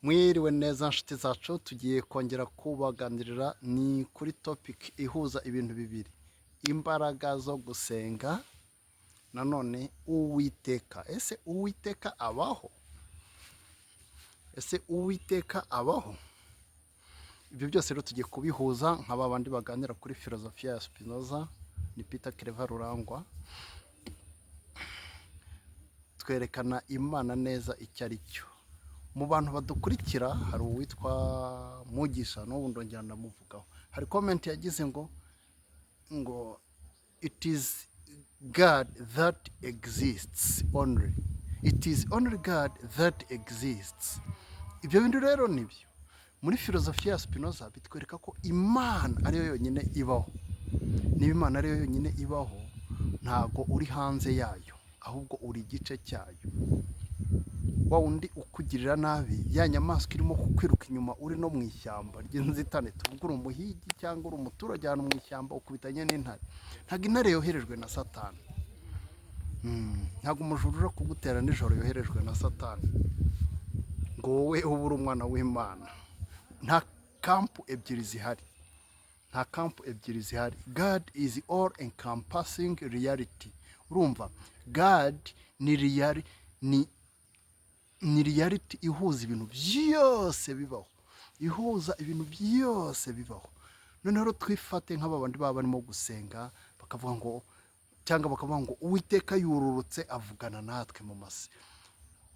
Mwiriwe neza nshuti zacu, tugiye kongera kubaganirira ni kuri topic ihuza ibintu bibiri: imbaraga zo gusenga, nanone Uwiteka. Ese Uwiteka abaho? Ibyo byose rero tugiye kubihuza nk'aba bandi baganira kuri filozofiya ya Spinoza, ni Peter Claver Rurangwa. Twerekana Imana neza icyo ari cyo. Mu bantu badukurikira hari uwitwa Mugisha, n'ubu ndongera ndamuvugaho. Hari comment yagize ngo it is God that exists only. It is only God that exists. Ibyo bintu rero nibyo. Muri filozofiya ya Spinoza bitwereka ko Imana ariyo yonyine ibaho. Niba Imana ariyo yonyine ibaho, ntago uri hanze yayo, ahubwo uri igice cyayo. Wa undi ukugirira nabi, ya nyamaswa irimo kukwiruka inyuma uri no mu ishyamba ry'inzitane, tuvuga uri umuhigi cyangwa uri umuturage ahantu mu ishyamba ukubitanye n'intare, ntabwo intare yoherejwe na Satani. Ntabwo umujura uje kugutera nijoro yoherejwe na Satani ngo wowe ube uri umwana w'Imana. Nta kampu ebyiri zihari. God is all encompassing reality. Urumva, God ni reality ihuza ibintu byose bibaho. Noneho twifate nk'aba bandi baba barimo gusenga bakavuga ngo Uwiteka yururutse avugana natwe mu masi,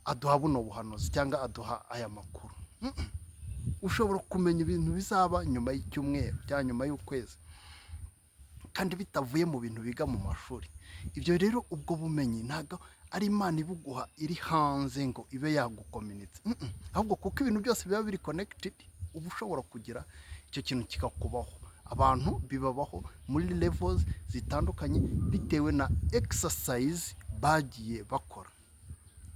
aduha buno buhanuzi cyangwa aduha aya makuru. Ushobora kumenya ibintu bizaba nyuma y'icyumweru cyangwa nyuma y'ukwezi, kandi bitavuye mu bintu biga mu mashuri. Ibyo rero ubwo bumenyi ntabwo ari Imana ibuguha iri hanze ngo ibe yagukominitse, ahubwo kuko ibintu byose biba biri connected, uba ushobora kugira icyo kintu kikakubaho. Abantu bibabaho muri levels zitandukanye bitewe na exercise bagiye bakora,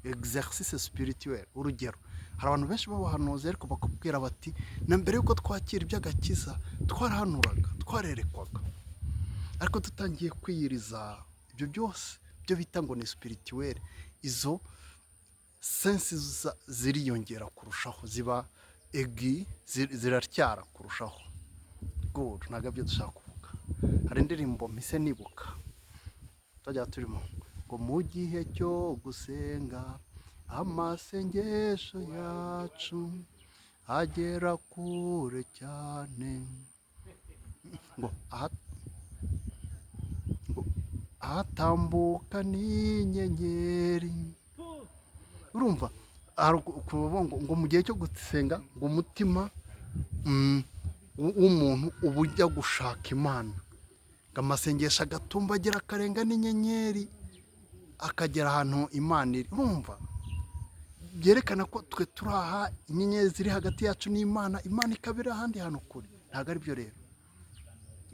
exercice spirituel. Urugero, hari abantu benshi b'abahanuzi ariko bakubwira bati na mbere yuko twakira iby'agakiza twarahanuraga, twarerekwaga, ariko tutangiye kwiyiriza ibyo byose byo bita ngo ni spirituel, izo senses ziriyongera kurushaho, ziba ziratyara kurushaho. Good, ntabwo byo dushaka kuvuga. Hari indirimbo mpise nibuka tujya turimo ngo mu gihe cyo gusenga amasengesho yacu agera kure cyane, ngo ahatambuka n'inyenyeri. Urumva, ngo mu gihe cyo gusenga ngo umutima w'umuntu uba ujya gushaka Imana, ngo amasengesho agatumbagira akarenga n'inyenyeri akagera ahantu Imana iri. Urumva, byerekana ko twe turi aha, inyenyeri ziri hagati yacu n'Imana, Imana ikaba iri ahandi hantu kure. Ntabwo ari byo rero.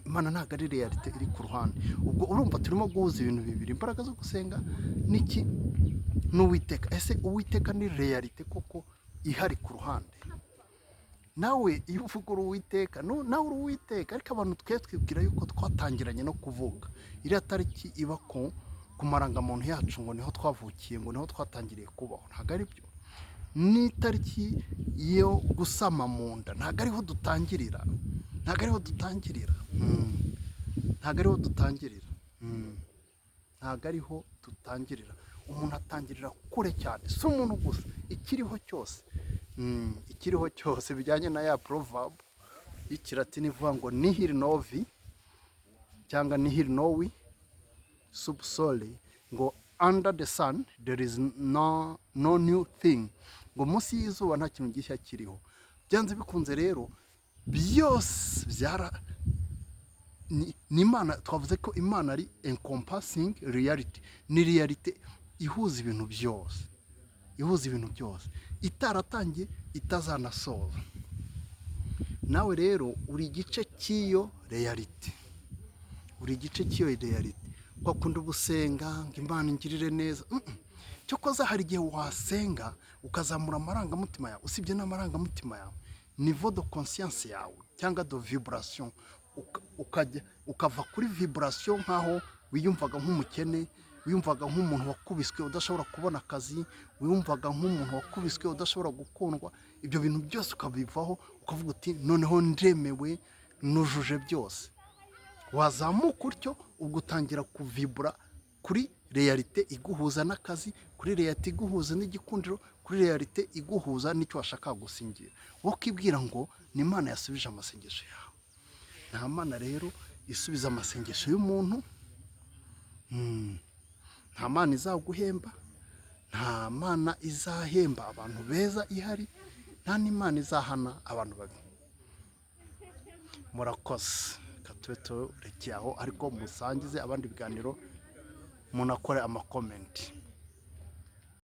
Imana ntabwo ari realite iri ku ruhande. Ubwo urumva turimo guhuza ibintu bibiri: imbaraga zo gusenga n'Uwiteka. Ese Uwiteka ni realite koko ihari ku ruhande? Nawe iyo uvuga Uwiteka, nawe uri Uwiteka, ariko abantu twibwira yuko twatangiranye no kuvuga. Iriya tariki iba ku marangamuntu yacu ngo niho twavukiye, ngo niho twatangiriye kubaho. Ntabwo ari byo. Ni itariki yo gusama mu nda, ntabwo ariho dutangirira. Umuntu atangirira kure cyane, si umuntu gusa, ikiriho cyose bijyanye na ya proverb y'ikilatini ivuga ngo nihil novi cyangwa nihil novi sub sole, ngo under the sun there is no new thing, ngo munsi y'izuba nta kintu gishya kiriho. Byanze bikunze rero byose ni Imana. Twavuze ko Imana ari encompassing reality, ni reality ihuza ibintu byose, itaratangiye itazanasoza. Nawe rero uri igice cy'iyo reality, kwa kundi ubusenga ngo Imana ingirire neza. Cyo koza hari igihe wasenga ukazamura amarangamutima yawe. Usibye n'amarangamutima yawe, niveau de conscience yawe cyangwa de vibration, ukava kuri vibration nkaho wiyumvaga nk'umukene, wiyumvaga nk'umuntu wakubiswe udashobora kubona akazi, wiyumvaga nk'umuntu wakubiswe udashobora gukundwa, ibyo bintu byose ukabivaho ukavuga uti noneho ndemewe, nujuje byose. Wazamuka utyo ubwo utangira kuvibura kuri realite iguhuza n'akazi, kuri realite iguhuza n'igikundiro, kuri realite iguhuza n'icyo washaka gusingira. Wowe ukibwira ngo ni Imana yasubije amasengesho yawe. Nta Mana rero isubiza amasengesho y'umuntu, nta Mana izaguhemba, nta Mana izahemba abantu beza ihari, nta n'Imana izahana abantu babi. Murakoze, tube turekeye aho, ariko musangize abandi biganiro, munakore amakomenti.